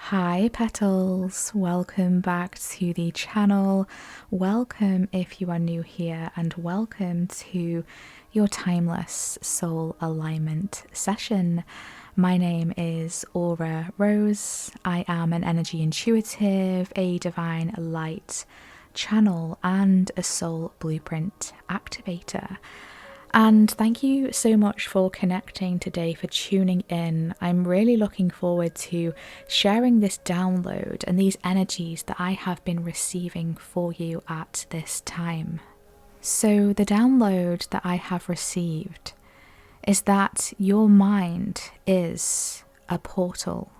Hi petals, welcome back to the channel. Welcome if you are new here, and welcome to your timeless soul alignment session. My name is Aura Rose. I am an energy intuitive, a divine light channel, and a soul blueprint activator. And thank you so much for connecting today, for tuning in. I'm really looking forward to sharing this download and these energies that I have been receiving for you at this time. So, the download that I have received is that your mind is a portal.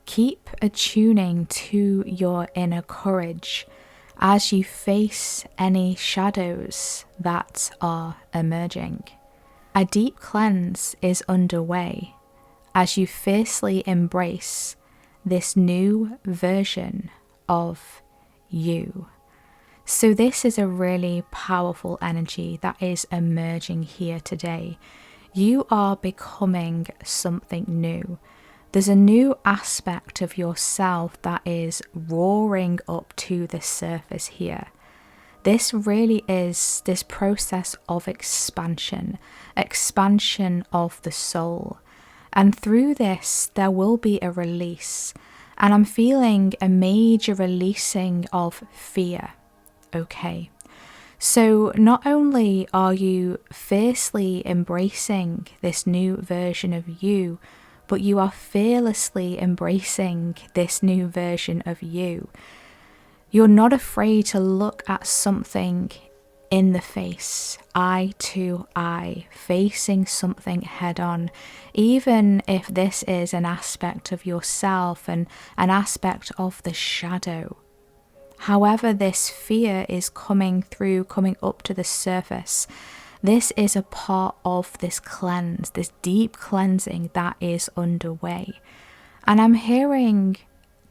Keep attuning to your inner courage as you face any shadows that are emerging. A deep cleanse is underway as you fiercely embrace this new version of you. So this is a really powerful energy that is emerging here today. You are becoming something new. There's a new aspect of yourself that is roaring up to the surface here. This really is this process of expansion of the soul. And through this, there will be a release. And I'm feeling a major releasing of fear. Okay. So not only are you fiercely embracing this new version of you, but you are fearlessly embracing this new version of you. You're not afraid to look at something in the face, eye to eye, facing something head on, even if this is an aspect of yourself and an aspect of the shadow. However, this fear is coming up to the surface. This is a part of this cleanse, this deep cleansing that is underway. And I'm hearing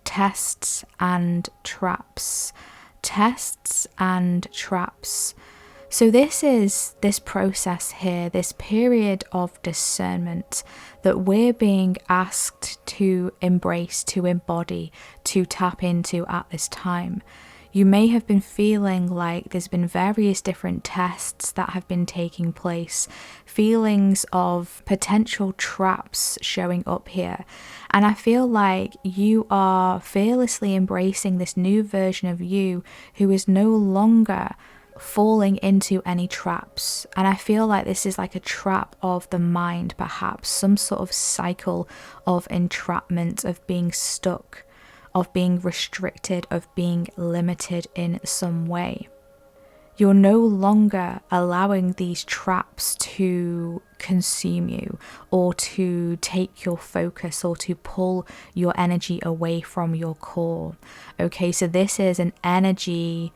tests and traps. Tests and traps. So this is this process here, this period of discernment that we're being asked to embrace, to embody, to tap into at this time. You may have been feeling like there's been various different tests that have been taking place, feelings of potential traps showing up here. And I feel like you are fearlessly embracing this new version of you who is no longer falling into any traps. And I feel like this is like a trap of the mind, perhaps some sort of cycle of entrapment, of being stuck, of being restricted, of being limited in some way. You're no longer allowing these traps to consume you or to take your focus or to pull your energy away from your core. Okay, so this is an energy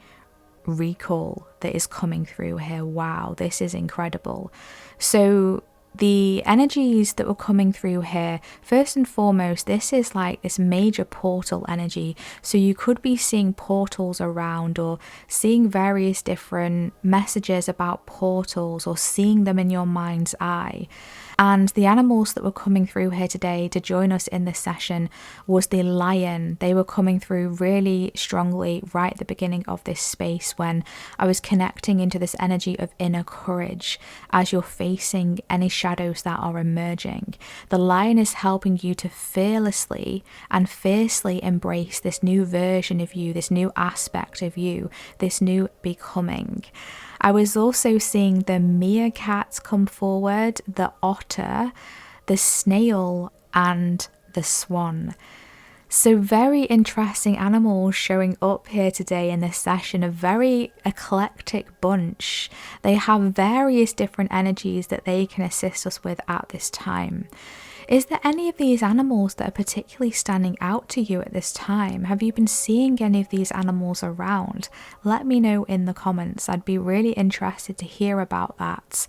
recall that is coming through here. Wow, this is incredible. So the energies that were coming through here, first and foremost, this is like this major portal energy. So you could be seeing portals around or seeing various different messages about portals or seeing them in your mind's eye. And the animals that were coming through here today to join us in this session was the lion. They were coming through really strongly right at the beginning of this space when I was connecting into this energy of inner courage as you're facing any shadows that are emerging. The lion is helping you to fearlessly and fiercely embrace this new version of you, this new aspect of you, this new becoming. I was also seeing the meerkat come forward, the otter, the snail, and the swan. So very interesting animals showing up here today in this session, a very eclectic bunch. They have various different energies that they can assist us with at this time. Is there any of these animals that are particularly standing out to you at this time? Have you been seeing any of these animals around? Let me know in the comments. I'd be really interested to hear about that.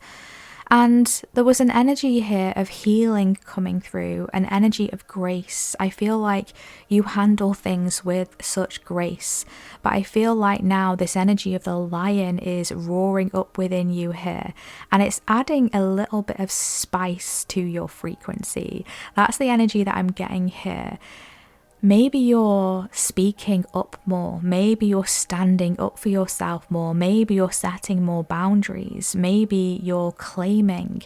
And there was an energy here of healing coming through, an energy of grace. I feel like you handle things with such grace, but I feel like now this energy of the lion is roaring up within you here, and it's adding a little bit of spice to your frequency. That's the energy that I'm getting here. Maybe you're speaking up more. Maybe you're standing up for yourself more. Maybe you're setting more boundaries. Maybe you're claiming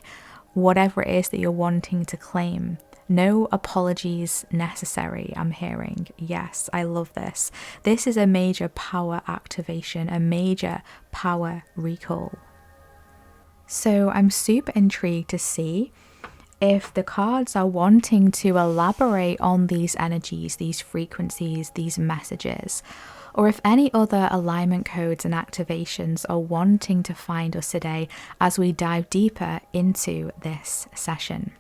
whatever it is that you're wanting to claim. No apologies necessary, I'm hearing. Yes, I love this. This is a major power activation, a major power recall. So I'm super intrigued to see if the cards are wanting to elaborate on these energies, these frequencies, these messages, or if any other alignment codes and activations are wanting to find us today as we dive deeper into this session.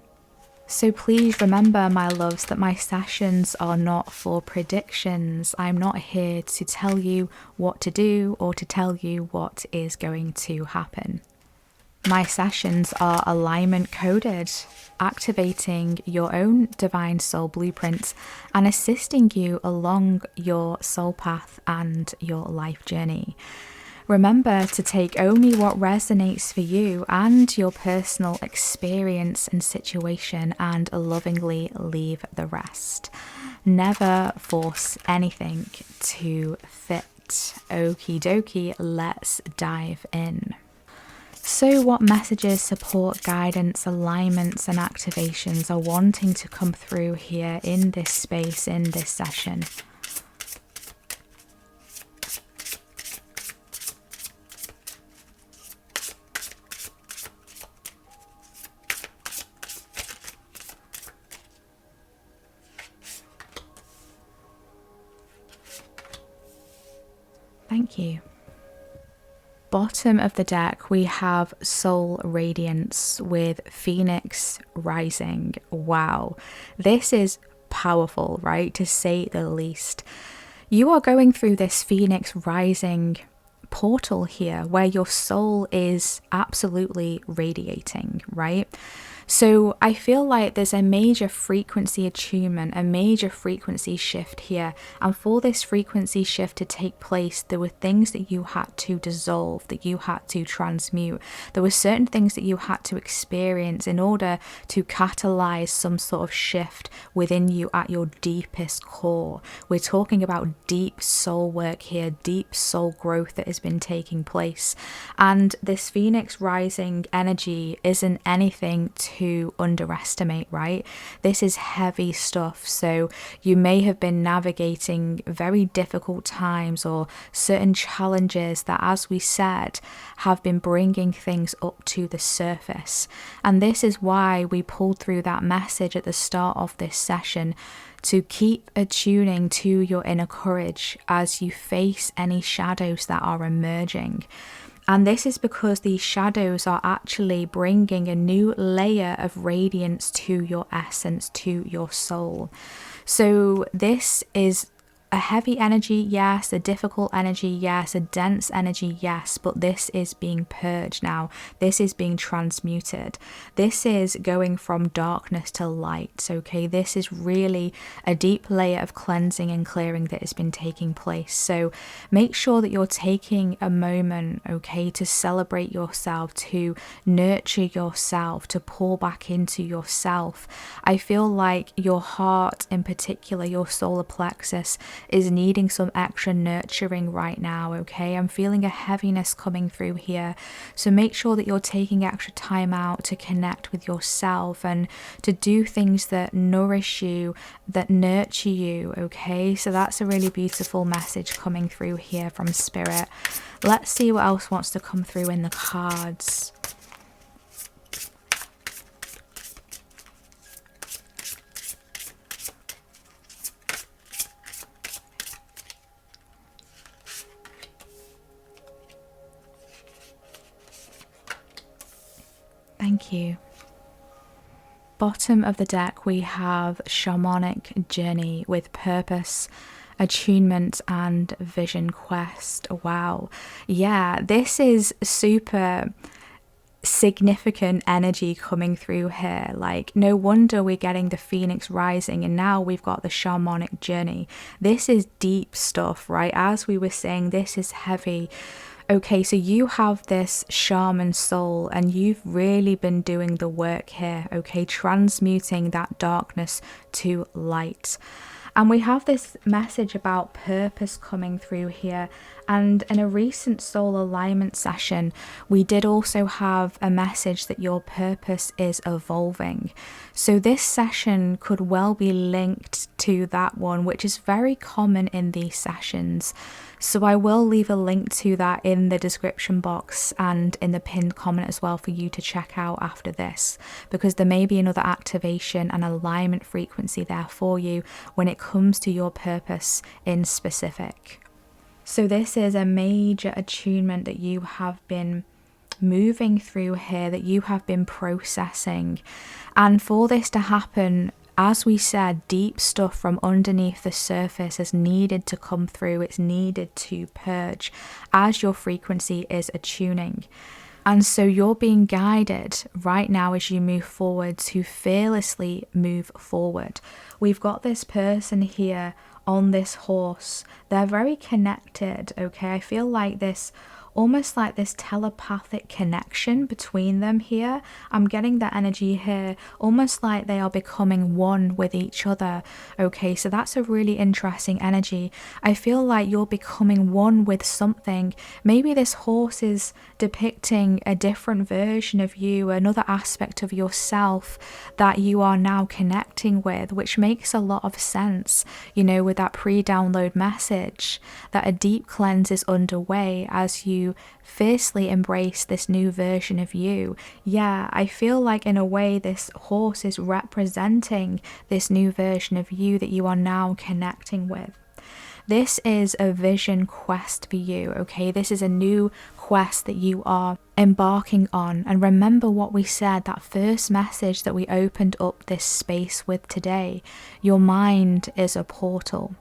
So please remember, my loves, that my sessions are not for predictions. I'm not here to tell you what to do or to tell you what is going to happen. My sessions are alignment coded, activating your own divine soul blueprints and assisting you along your soul path and your life journey. Remember to take only what resonates for you and your personal experience and situation and lovingly leave the rest. Never force anything to fit. Okie dokie, let's dive in. So what messages, support, guidance, alignments and activations are wanting to come through here in this space, in this session? Thank you. Bottom of the deck, we have Soul Radiance with Phoenix Rising. Wow, this is powerful, right? To say the least. You are going through this Phoenix Rising portal here where your soul is absolutely radiating, right? So I feel like there's a major frequency attunement, a major frequency shift here. And for this frequency shift to take place, there were things that you had to dissolve, that you had to transmute. There were certain things that you had to experience in order to catalyze some sort of shift within you at your deepest core. We're talking about deep soul work here, deep soul growth that has been taking place. And this Phoenix Rising energy isn't anything to underestimate, right? This is heavy stuff. So you may have been navigating very difficult times or certain challenges that, as we said, have been bringing things up to the surface. And this is why we pulled through that message at the start of this session, to keep attuning to your inner courage as you face any shadows that are emerging. And this is because these shadows are actually bringing a new layer of radiance to your essence, to your soul. So this is a heavy energy, yes. A difficult energy, yes. A dense energy, yes. But this is being purged now. This is being transmuted. This is going from darkness to light, okay? This is really a deep layer of cleansing and clearing that has been taking place. So make sure that you're taking a moment, okay, to celebrate yourself, to nurture yourself, to pour back into yourself. I feel like your heart in particular, your solar plexus, is needing some extra nurturing right now, okay? I'm feeling a heaviness coming through here. So make sure that you're taking extra time out to connect with yourself and to do things that nourish you, that nurture you, okay? So that's a really beautiful message coming through here from Spirit. Let's see what else wants to come through in the cards. Thank you. Bottom of the deck, we have Shamanic Journey with Purpose, Attunement and Vision Quest. Wow. Yeah, this is super significant energy coming through here. Like, no wonder we're getting the Phoenix Rising and now we've got the Shamanic Journey. This is deep stuff, right? As we were saying, this is heavy. Okay, so you have this shaman soul and you've really been doing the work here, okay, transmuting that darkness to light. And we have this message about purpose coming through here. And in a recent soul alignment session, we did also have a message that your purpose is evolving. So this session could well be linked to that one, which is very common in these sessions. So I will leave a link to that in the description box and in the pinned comment as well for you to check out after this, because there may be another activation and alignment frequency there for you when it comes to your purpose in specific. So this is a major attunement that you have been moving through here, that you have been processing. And for this to happen, as we said, deep stuff from underneath the surface has needed to come through. It's needed to purge as your frequency is attuning. And so you're being guided right now as you move forward to fearlessly move forward. We've got this person here on this horse. They're very connected, okay? I feel like this, almost like this telepathic connection between them here. I'm getting that energy here, almost like they are becoming one with each other. Okay, so that's a really interesting energy. I feel like you're becoming one with something. Maybe this horse is depicting a different version of you, another aspect of yourself that you are now connecting with, which makes a lot of sense, you know, with that pre-download message that a deep cleanse is underway as you fiercely embrace this new version of you. Yeah, I feel like in a way this horse is representing this new version of you that you are now connecting with. This is a vision quest for you, okay? This is a new quest that you are embarking on. And remember what we said, that first message that we opened up this space with today. Your mind is a portal.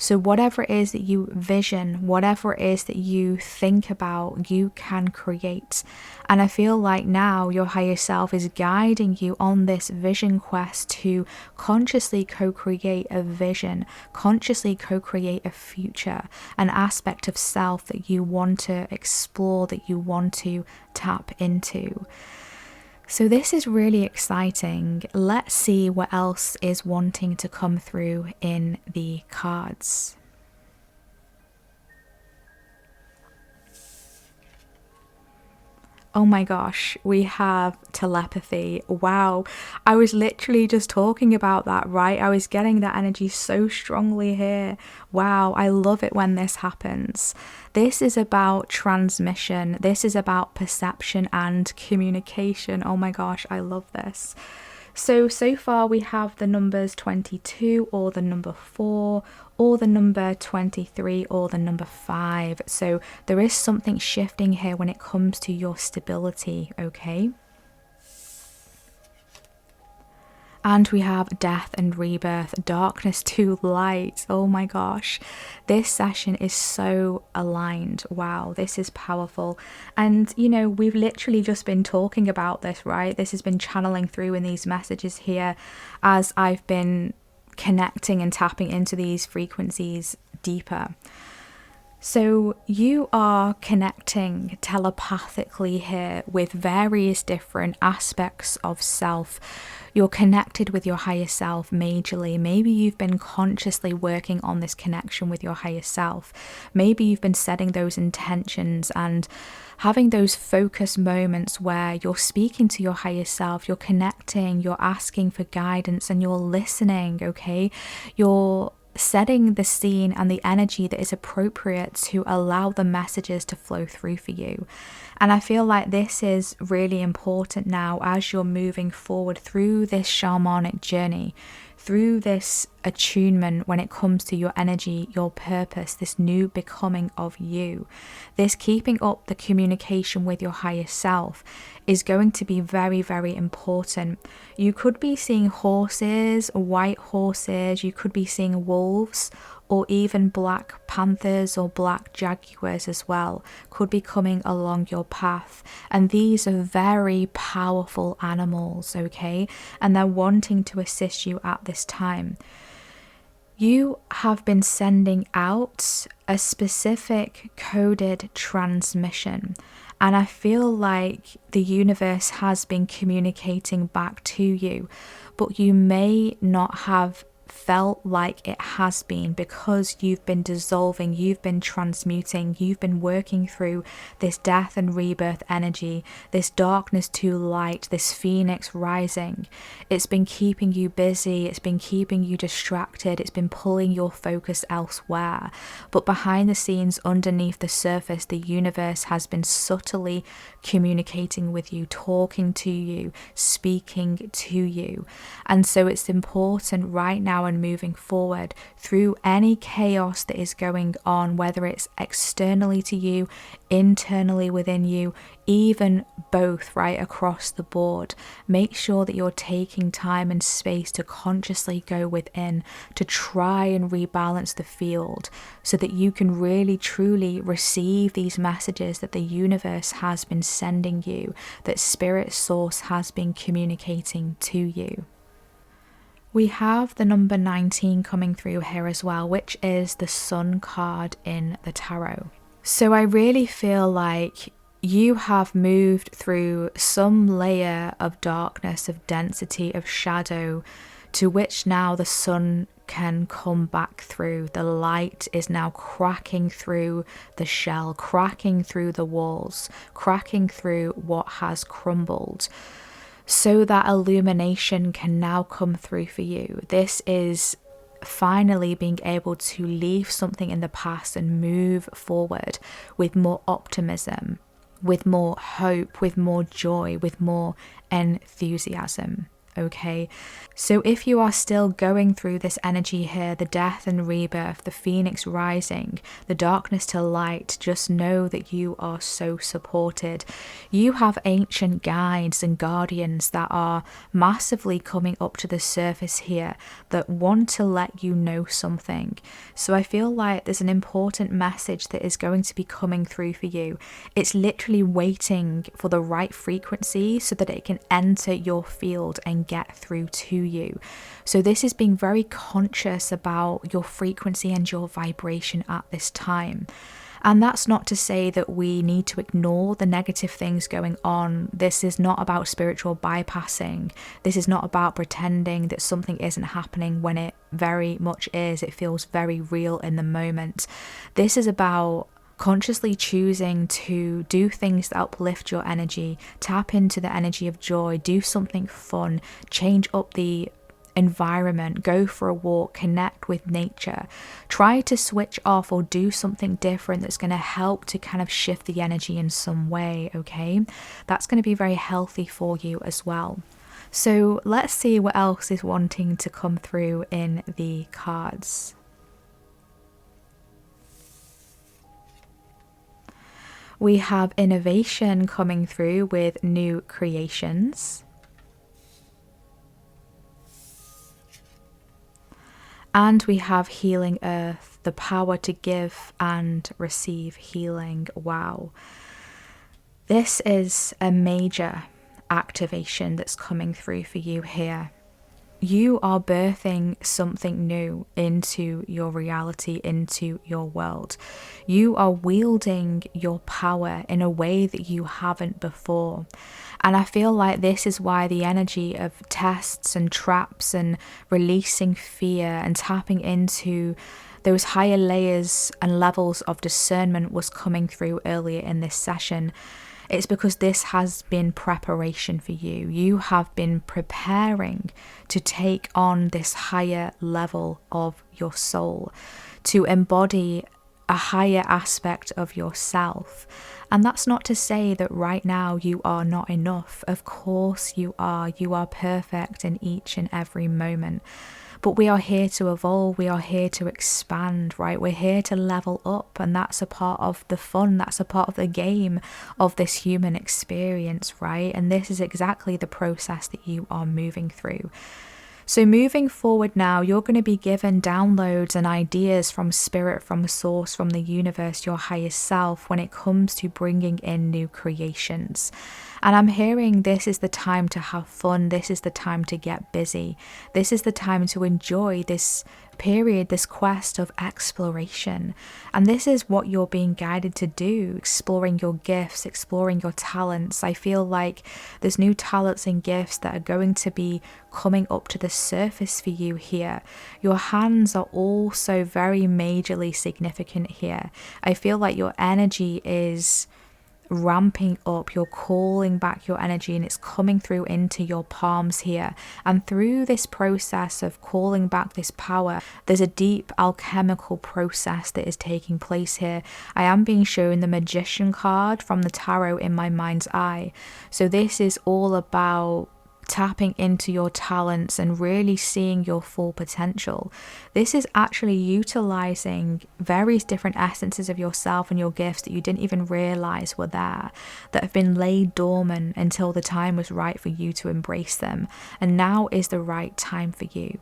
So whatever it is that you vision, whatever it is that you think about, you can create. And I feel like now your higher self is guiding you on this vision quest to consciously co-create a vision, consciously co-create a future, an aspect of self that you want to explore, that you want to tap into. So this is really exciting. Let's see what else is wanting to come through in the cards. Oh my gosh, we have telepathy. Wow, I was literally just talking about that, right? I was getting that energy so strongly here. Wow, I love it when this happens. This is about transmission. This is about perception and communication. Oh my gosh, I love this. So far we have the numbers 22 or the number 4 or the number 23 or the number 5. So there is something shifting here when it comes to your stability, okay? And we have death and rebirth, darkness to light. Oh my gosh, this session is so aligned. Wow, this is powerful. And you know, we've literally just been talking about this, right? This has been channeling through in these messages here as I've been connecting and tapping into these frequencies deeper. So you are connecting telepathically here with various different aspects of self. You're connected with your higher self majorly. Maybe you've been consciously working on this connection with your higher self. Maybe you've been setting those intentions and having those focus moments where you're speaking to your higher self, you're connecting, you're asking for guidance and you're listening, okay? You're setting the scene and the energy that is appropriate to allow the messages to flow through for you. And I feel like this is really important now as you're moving forward through this shamanic journey, through this attunement when it comes to your energy, your purpose, this new becoming of you. This keeping up the communication with your higher self is going to be very, very important. You could be seeing horses, white horses, you could be seeing wolves, or even black panthers or black jaguars as well could be coming along your path. And these are very powerful animals, okay? And they're wanting to assist you at this time. You have been sending out a specific coded transmission. And I feel like the universe has been communicating back to you, but you may not have felt like it has been, because you've been dissolving, you've been transmuting, you've been working through this death and rebirth energy, this darkness to light, this phoenix rising. It's been keeping you busy, it's been keeping you distracted, it's been pulling your focus elsewhere. But behind the scenes, underneath the surface, the universe has been subtly communicating with you, talking to you, speaking to you. And so it's important right now and moving forward through any chaos that is going on, whether it's externally to you, internally within you, even both, right across the board. Make sure that you're taking time and space to consciously go within, to try and rebalance the field so that you can really truly receive these messages that the universe has been sending you, that spirit source has been communicating to you. We have the number 19 coming through here as well, which is the Sun card in the tarot. So I really feel like you have moved through some layer of darkness, of density, of shadow, to which now the sun can come back through. The light is now cracking through the shell, cracking through the walls, cracking through what has crumbled, so that illumination can now come through for you. This is finally being able to leave something in the past and move forward with more optimism, with more hope, with more joy, with more enthusiasm. Okay, so if you are still going through this energy here, the death and rebirth, the phoenix rising, the darkness to light, just know that you are so supported. You have ancient guides and guardians that are massively coming up to the surface here that want to let you know something. So I feel like there's an important message that is going to be coming through for you. It's literally waiting for the right frequency so that it can enter your field and get through to you. So this is being very conscious about your frequency and your vibration at this time. And that's not to say that we need to ignore the negative things going on. This is not about spiritual bypassing. This is not about pretending that something isn't happening when it very much is. It feels very real in the moment. This is about consciously choosing to do things that uplift your energy, tap into the energy of joy, do something fun, change up the environment, go for a walk, connect with nature, try to switch off or do something different that's going to help to kind of shift the energy in some way. Okay, that's going to be very healthy for you as well. So let's see what else is wanting to come through in the cards. We have innovation coming through with new creations. And we have healing earth, the power to give and receive healing. Wow. This is a major activation that's coming through for you here. You are birthing something new into your reality, into your world. You are wielding your power in a way that you haven't before. And I feel like this is why the energy of tests and traps and releasing fear and tapping into those higher layers and levels of discernment was coming through earlier in this session. It's because this has been preparation for you. You have been preparing to take on this higher level of your soul, to embody a higher aspect of yourself. And that's not to say that right now you are not enough. Of course you are. You are perfect in each and every moment. But we are here to evolve, we are here to expand, right? We're here to level up, and that's a part of the fun, that's a part of the game of this human experience, right? And this is exactly the process that you are moving through. So moving forward now, you're going to be given downloads and ideas from spirit, from source, from the universe, your highest self, when it comes to bringing in new creations. And I'm hearing this is the time to have fun. This is the time to get busy. This is the time to enjoy this period, this quest of exploration. And this is what you're being guided to do, exploring your gifts, exploring your talents. I feel like there's new talents and gifts that are going to be coming up to the surface for you here. Your hands are also very majorly significant here. I feel like your energy is ramping up, you're calling back your energy, and it's coming through into your palms here. And through this process of calling back this power, there's a deep alchemical process that is taking place here. I am being shown the Magician card from the tarot in my mind's eye. So this is all about tapping into your talents and really seeing your full potential. This is actually utilizing various different essences of yourself and your gifts that you didn't even realize were there, that have been laid dormant until the time was right for you to embrace them. And now is the right time for you.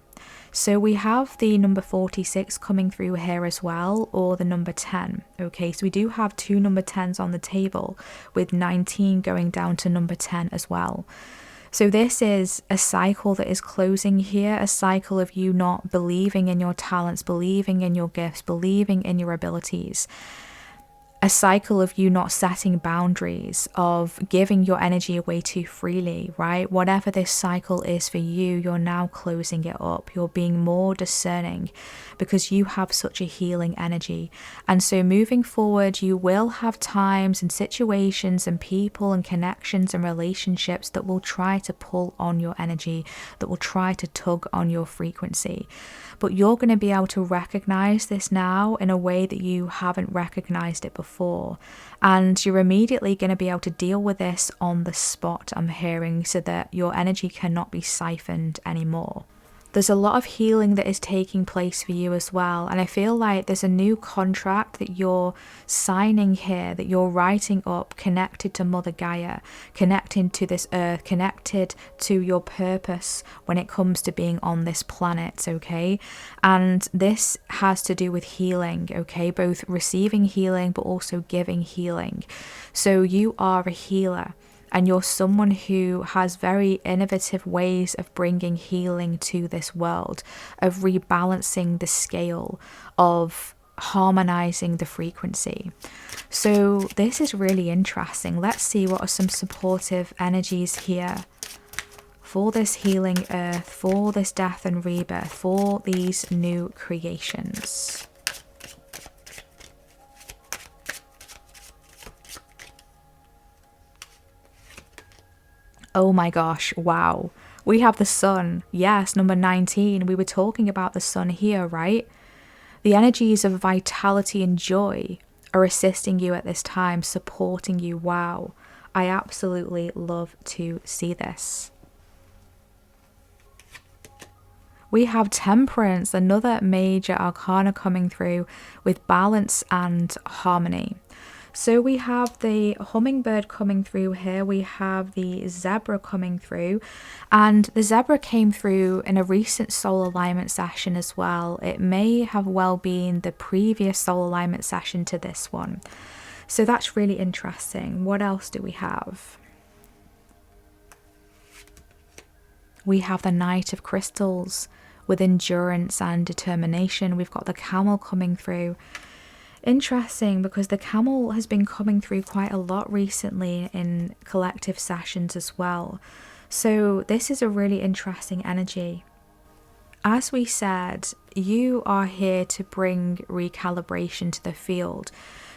So we have the number 46 coming through here as well, or the number 10. Okay, so we do have two number 10s on the table, with 19 going down to number 10 as well. So this is a cycle that is closing here, a cycle of you not believing in your talents, believing in your gifts, believing in your abilities. A cycle of you not setting boundaries, of giving your energy away too freely, right? Whatever this cycle is for you, you're now closing it up. You're being more discerning because you have such a healing energy. And so moving forward, you will have times and situations and people and connections and relationships that will try to pull on your energy, that will try to tug on your frequency. But you're going to be able to recognize this now in a way that you haven't recognized it before. And you're immediately going to be able to deal with this on the spot, I'm hearing, so that your energy cannot be siphoned anymore. There's a lot of healing that is taking place for you as well. And I feel like there's a new contract that you're signing here, that you're writing up, connected to Mother Gaia, connected to this earth, connected to your purpose when it comes to being on this planet, okay? And this has to do with healing, okay? Both receiving healing, but also giving healing. So you are a healer. And you're someone who has very innovative ways of bringing healing to this world, of rebalancing the scale, of harmonizing the frequency. So this is really interesting. Let's see what are some supportive energies here for this healing earth, for this death and rebirth, for these new creations. Oh my gosh, wow. We have the sun. Yes, number 19. We were talking about the sun here, right? The energies of vitality and joy are assisting you at this time, supporting you. Wow. I absolutely love to see this. We have temperance, another major arcana coming through with balance and harmony. So we have the hummingbird coming through here, we have the zebra coming through, and the zebra came through in a recent soul alignment session as well. It may have well been the previous soul alignment session to this one. So that's really interesting. What else do we have? We have the Knight of Crystals with endurance and determination. We've got the camel coming through. Interesting, because the camel has been coming through quite a lot recently in collective sessions as well. So this is a really interesting energy. As we said, you are here to bring recalibration to the field,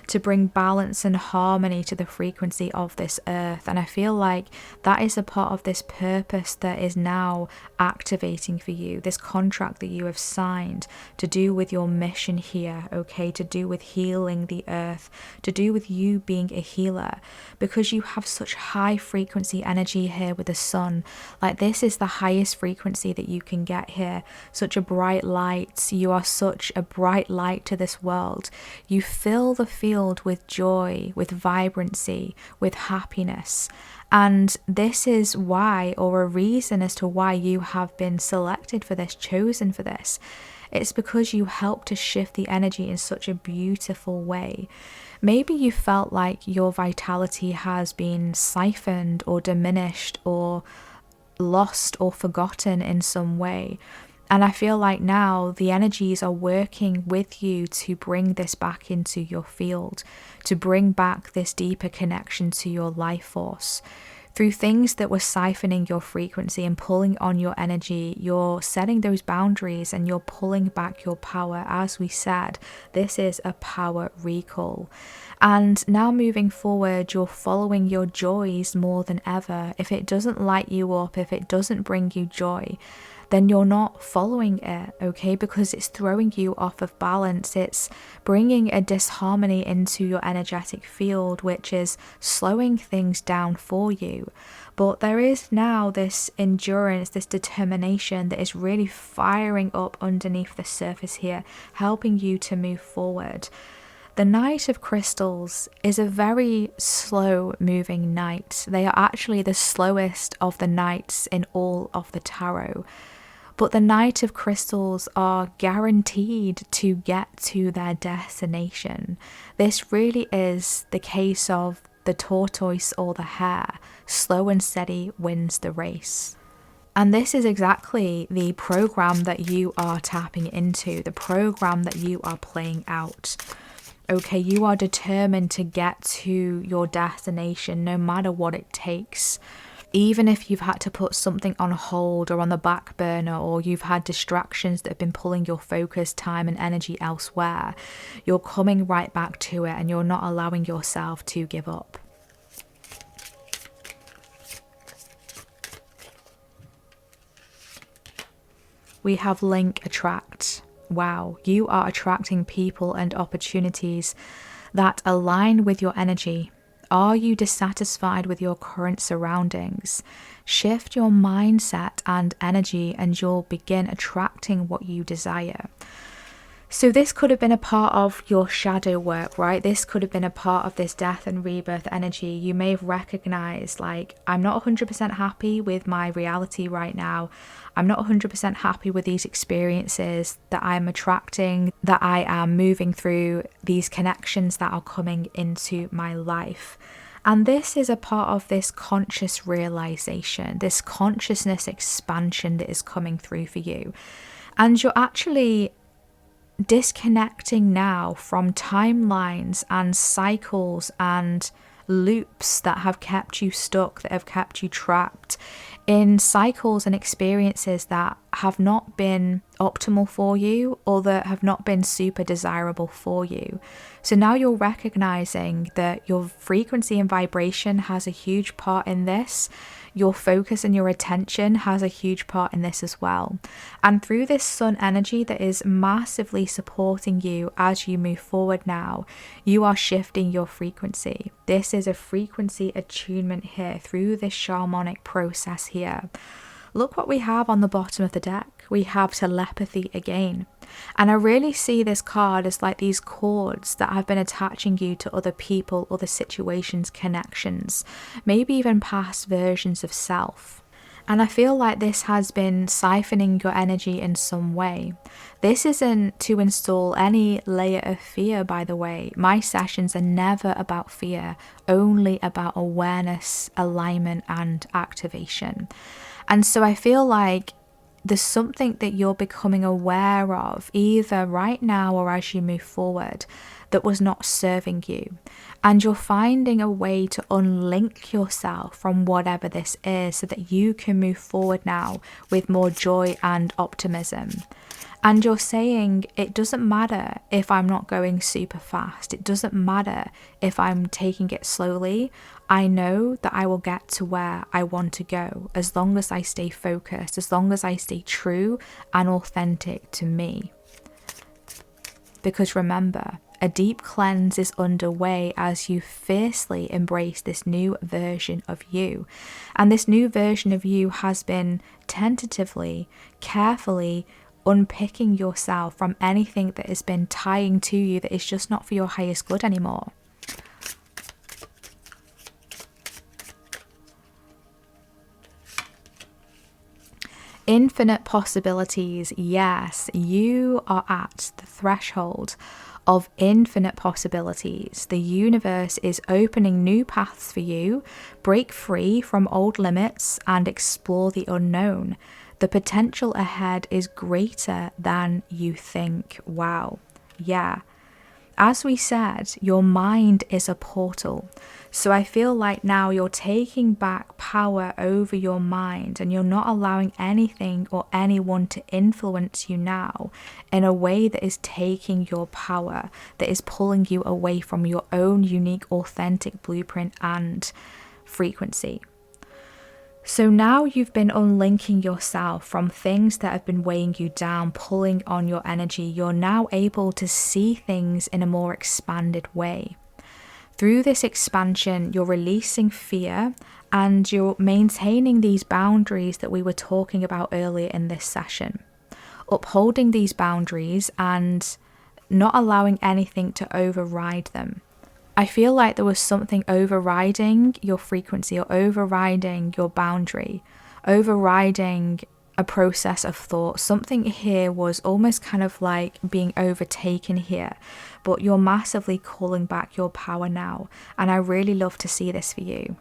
to bring balance and harmony to the frequency of this earth. And I feel like that is a part of this purpose that is now activating for you, this contract that you have signed to do with your mission here, okay, to do with healing the earth, to do with you being a healer, because you have such high frequency energy here with the sun. Like, this is the highest frequency that you can get here. Such a bright light. You are such a bright light to this world. You fill the field with joy, with vibrancy, with happiness. And this is why, or a reason as to why you have been selected for this, chosen for this. It's because you help to shift the energy in such a beautiful way. Maybe you felt like your vitality has been siphoned or diminished or lost or forgotten in some way. And I feel like now the energies are working with you to bring this back into your field, to bring back this deeper connection to your life force. Through things that were siphoning your frequency and pulling on your energy, you're setting those boundaries and you're pulling back your power. As we said, this is a power recall. And now moving forward, you're following your joys more than ever. If it doesn't light you up, if it doesn't bring you joy, then you're not following it, okay? Because it's throwing you off of balance. It's bringing a disharmony into your energetic field, which is slowing things down for you. But there is now this endurance, this determination that is really firing up underneath the surface here, helping you to move forward. The Knight of Crystals is a very slow moving knight. They are actually the slowest of the knights in all of the tarot. But the Knight of Crystals are guaranteed to get to their destination. This really is the case of the tortoise or the hare. Slow and steady wins the race. And this is exactly the program that you are tapping into, the program that you are playing out. Okay, you are determined to get to your destination no matter what it takes. Even if you've had to put something on hold or on the back burner, or you've had distractions that have been pulling your focus, time and energy elsewhere, you're coming right back to it and you're not allowing yourself to give up. We have link attract. Wow, you are attracting people and opportunities that align with your energy. Are you dissatisfied with your current surroundings? Shift your mindset and energy and you'll begin attracting what you desire. So this could have been a part of your shadow work, right? This could have been a part of this death and rebirth energy. You may have recognized, like, I'm not 100% happy with my reality right now. I'm not 100% happy with these experiences that I'm attracting, that I am moving through, these connections that are coming into my life. And this is a part of this conscious realization, this consciousness expansion that is coming through for you. And you're actually disconnecting now from timelines and cycles and loops that have kept you stuck, that have kept you trapped in cycles and experiences that have not been optimal for you or that have not been super desirable for you. So now you're recognizing that your frequency and vibration has a huge part in this. Your focus and your attention has a huge part in this as well. And through this sun energy that is massively supporting you as you move forward now, you are shifting your frequency. This is a frequency attunement here through this shamanic process here. Look what we have on the bottom of the deck. We have telepathy again. And I really see this card as like these cords that have been attaching you to other people, other situations, connections, maybe even past versions of self. And I feel like this has been siphoning your energy in some way. This isn't to install any layer of fear, by the way. My sessions are never about fear, only about awareness, alignment, and activation. And so I feel like there's something that you're becoming aware of, either right now or as you move forward, that was not serving you. And you're finding a way to unlink yourself from whatever this is so that you can move forward now with more joy and optimism. And you're saying, it doesn't matter if I'm not going super fast. It doesn't matter if I'm taking it slowly. I know that I will get to where I want to go as long as I stay focused, as long as I stay true and authentic to me. Because remember, a deep cleanse is underway as you fiercely embrace this new version of you. And this new version of you has been tentatively, carefully unpicking yourself from anything that has been tying to you that is just not for your highest good anymore. Infinite possibilities. Yes, you are at the threshold of infinite possibilities. The universe is opening new paths for you. Break free from old limits and explore the unknown. The potential ahead is greater than you think. Wow. Yeah. As we said, your mind is a portal. So I feel like now you're taking back power over your mind, and you're not allowing anything or anyone to influence you now in a way that is taking your power, that is pulling you away from your own unique, authentic blueprint and frequency. So now you've been unlinking yourself from things that have been weighing you down, pulling on your energy. You're now able to see things in a more expanded way. Through this expansion, you're releasing fear and you're maintaining these boundaries that we were talking about earlier in this session. Upholding these boundaries and not allowing anything to override them. I feel like there was something overriding your frequency, or overriding your boundary, overriding a process of thought. Something here was almost kind of like being overtaken here, but you're massively calling back your power now. And I really love to see this for you.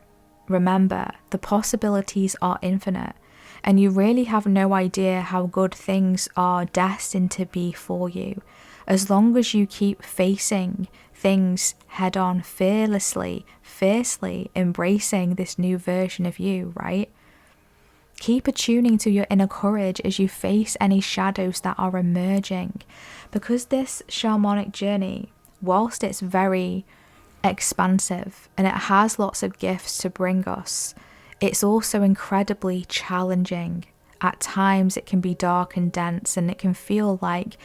Remember, the possibilities are infinite, and you really have no idea how good things are destined to be for you. As long as you keep facing things head on, fearlessly, fiercely embracing this new version of you, right? Keep attuning to your inner courage as you face any shadows that are emerging. Because this shamanic journey, whilst it's very expansive and it has lots of gifts to bring us, it's also incredibly challenging. At times it can be dark and dense, and it can feel like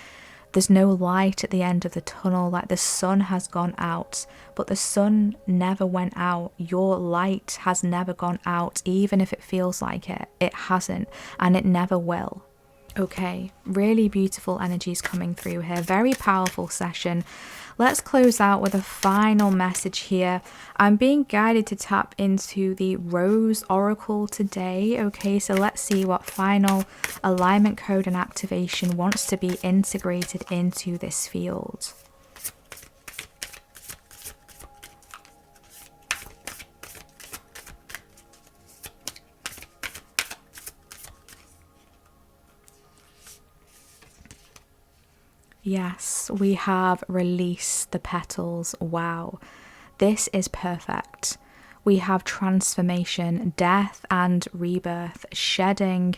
there's no light at the end of the tunnel, like the sun has gone out. But the sun never went out. Your light has never gone out, even if it feels like it. It hasn't, and it never will. Okay, really beautiful energies coming through here. Very powerful session. Let's close out with a final message here. I'm being guided to tap into the Rose Oracle today. Okay, so let's see what final alignment code and activation wants to be integrated into this field. Yes, we have released the petals. Wow, this is perfect. We have transformation, death and rebirth, shedding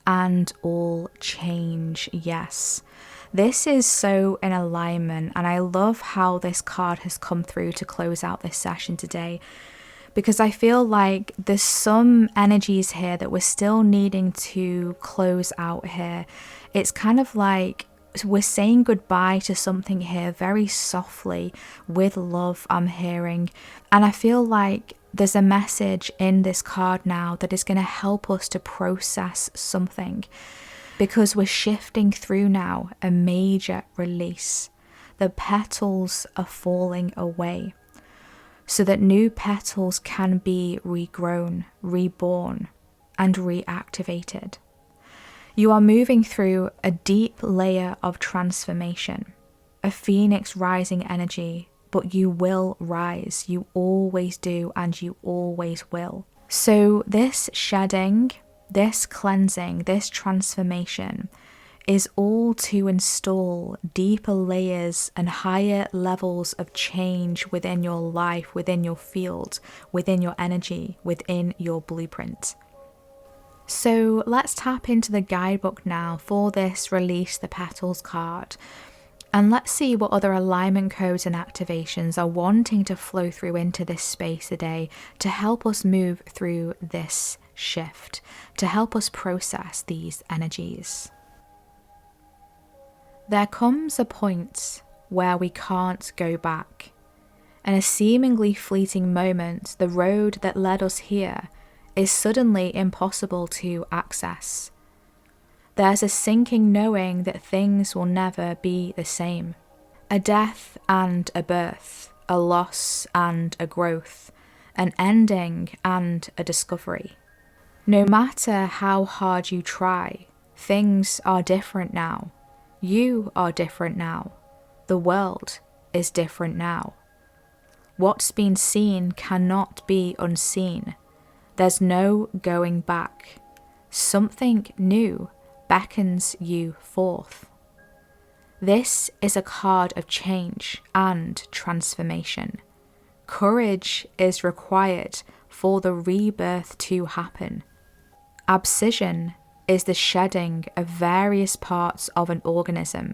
and all change. Yes, this is so in alignment, and I love how this card has come through to close out this session today, because I feel like there's some energies here that we're still needing to close out here. It's kind of like we're saying goodbye to something here very softly, with love, I'm hearing. And I feel like there's a message in this card now that is going to help us to process something, because we're shifting through now a major release. The petals are falling away so that new petals can be regrown, reborn, and reactivated. You are moving through a deep layer of transformation, a phoenix rising energy, but you will rise. You always do, and you always will. So this shedding, this cleansing, this transformation is all to install deeper layers and higher levels of change within your life, within your field, within your energy, within your blueprint. So let's tap into the guidebook now for this Release the Petals card. And let's see what other alignment codes and activations are wanting to flow through into this space today to help us move through this shift, to help us process these energies. There comes a point where we can't go back. In a seemingly fleeting moment, the road that led us here is suddenly impossible to access. There's a sinking knowing that things will never be the same. A death and a birth, a loss and a growth, an ending and a discovery. No matter how hard you try, Things are different now. You are different now. The world is different now. What's been seen cannot be unseen. There's no going back. Something new beckons you forth. This is a card of change and transformation. Courage is required for the rebirth to happen. Abscission is the shedding of various parts of an organism,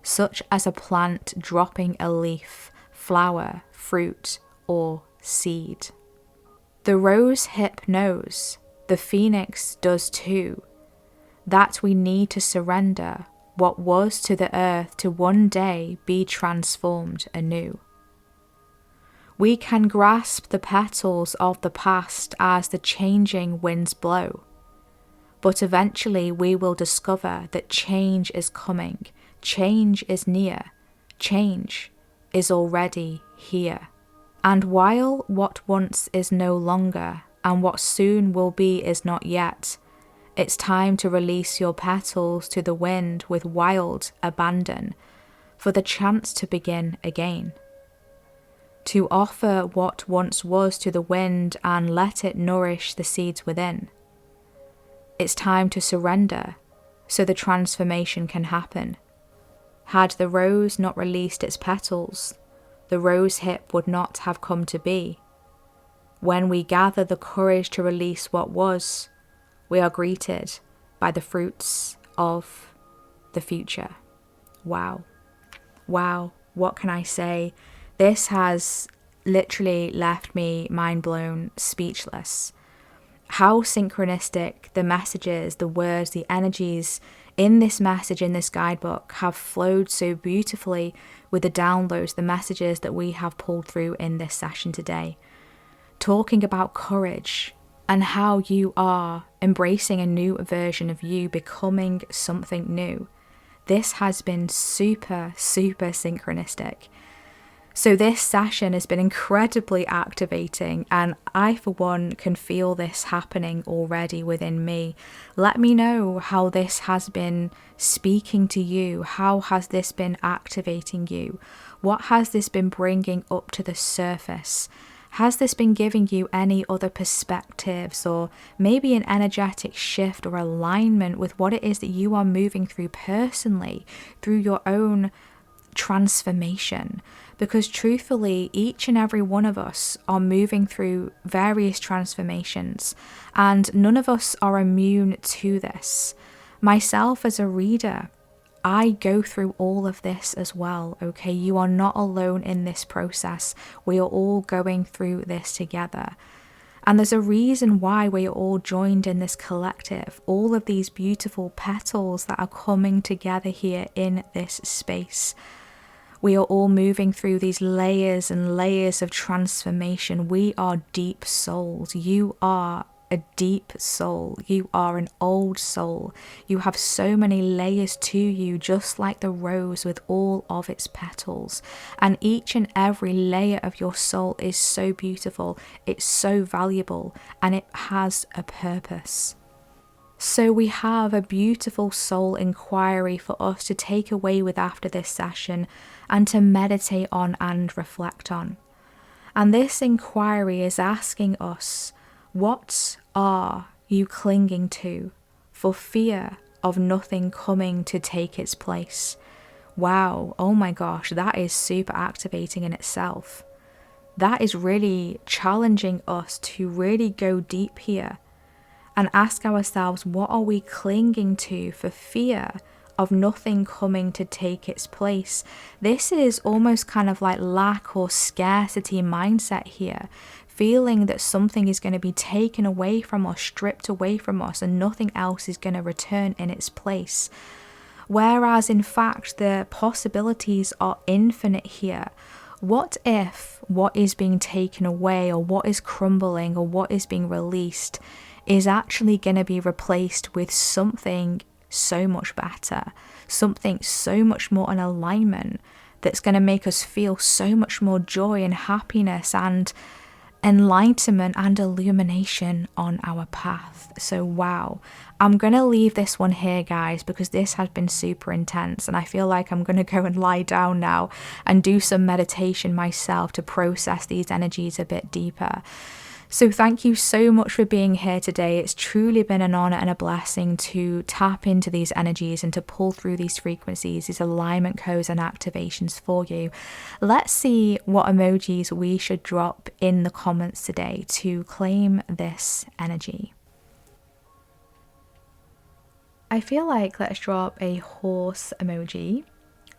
such as a plant dropping a leaf, flower, fruit, or seed. The rose hip knows, the phoenix does too, that we need to surrender what was to the earth to one day be transformed anew. We can grasp the petals of the past as the changing winds blow, but eventually we will discover that change is coming, change is near, change is already here. And while what once is no longer, and what soon will be is not yet, it's time to release your petals to the wind with wild abandon, for the chance to begin again. To offer what once was to the wind and let it nourish the seeds within. It's time to surrender, so the transformation can happen. Had the rose not released its petals, the rose hip would not have come to be. When we gather the courage to release what was, we are greeted by the fruits of the future. Wow. Wow, what can I say? This has literally left me mind blown, speechless. How synchronistic the messages, the words, the energies in this message, in this guidebook, have flowed so beautifully with the downloads, the messages that we have pulled through in this session today. Talking about courage and how you are embracing a new version of you, becoming something new. This has been super, super synchronistic. So this session has been incredibly activating, and I for one can feel this happening already within me. Let me know how this has been speaking to you. How has this been activating you? What has this been bringing up to the surface? Has this been giving you any other perspectives, or maybe an energetic shift or alignment with what it is that you are moving through personally, through your own transformation? Because truthfully, each and every one of us are moving through various transformations, and none of us are immune to this. Myself as a reader, I go through all of this as well, okay? You are not alone in this process. We are all going through this together. And there's a reason why we are all joined in this collective, all of these beautiful petals that are coming together here in this space. We are all moving through these layers and layers of transformation. We are deep souls. You are a deep soul. You are an old soul. You have so many layers to you, just like the rose with all of its petals. And each and every layer of your soul is so beautiful. It's so valuable, and it has a purpose. So we have a beautiful soul inquiry for us to take away with after this session and to meditate on and reflect on. And this inquiry is asking us, what are you clinging to for fear of nothing coming to take its place? Wow, oh my gosh, that is super activating in itself. That is really challenging us to really go deep here and ask ourselves, what are we clinging to for fear of nothing coming to take its place? This is almost kind of like lack or scarcity mindset here, feeling that something is going to be taken away from us, stripped away from us, and nothing else is going to return in its place. Whereas in fact, the possibilities are infinite here. What if what is being taken away, or what is crumbling, or what is being released is actually going to be replaced with something so much better, something so much more in alignment, that's going to make us feel so much more joy and happiness and enlightenment and illumination on our path. So wow, I'm gonna leave this one here, guys, because this has been super intense, and I feel like I'm gonna go and lie down now and do some meditation myself to process these energies a bit deeper. So thank you so much for being here today. It's truly been an honor and a blessing to tap into these energies and to pull through these frequencies, these alignment codes and activations for you. Let's see what emojis we should drop in the comments today to claim this energy. I feel like let's drop a horse emoji.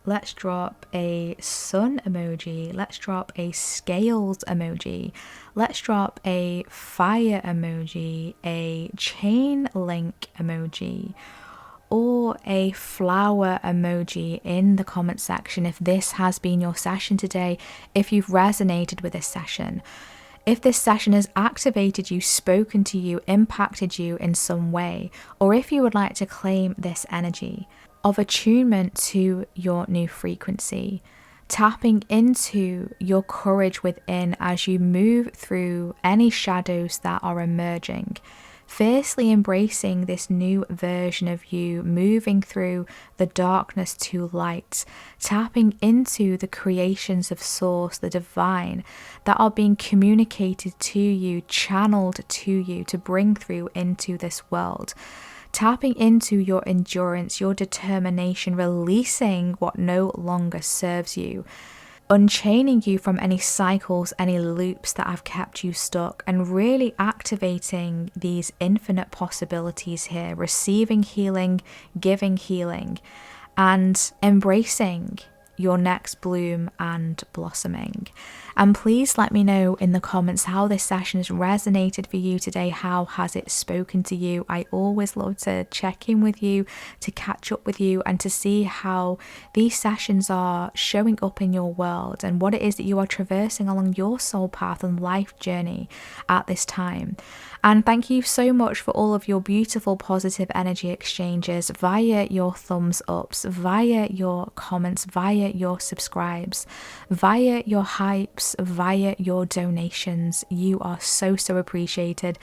Let's drop a sun emoji. Let's drop a scales emoji. Let's drop a fire emoji, a chain link emoji, or a flower emoji in the comment section if this has been your session today, if you've resonated with this session. If this session has activated you, spoken to you, impacted you in some way, or if you would like to claim this energy of attunement to your new frequency, tapping into your courage within as you move through any shadows that are emerging, fiercely embracing this new version of you, moving through the darkness to light, tapping into the creations of Source, the divine, that are being communicated to you, channeled to you to bring through into this world. Tapping into your endurance, your determination, releasing what no longer serves you, unchaining you from any cycles, any loops that have kept you stuck, and really activating these infinite possibilities here, receiving healing, giving healing, and embracing your next bloom and blossoming. And please let me know in the comments how this session has resonated for you today. How has it spoken to you? I always love to check in with you, to catch up with you, and to see how these sessions are showing up in your world and what it is that you are traversing along your soul path and life journey at this time. And thank you so much for all of your beautiful positive energy exchanges via your thumbs ups, via your comments, via your subscribes, via your hypes, via your donations. You are so appreciated,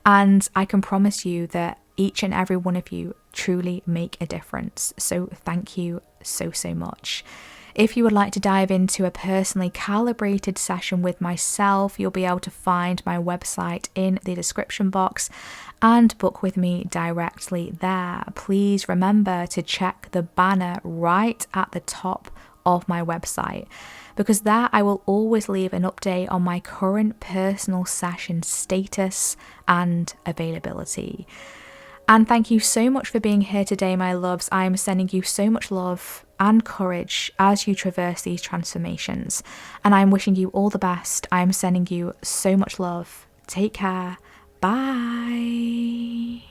and I can promise you that each and every one of you truly make a difference. So thank you so much. If you would like to dive into a personally calibrated session with myself, you'll be able to find my website in the description box and book with me directly there. Please remember to check the banner right at the top of my website, because there I will always leave an update on my current personal session status and availability. And thank you so much for being here today, my loves. I am sending you so much love and courage as you traverse these transformations. And I'm wishing you all the best. I am sending you so much love. Take care. Bye.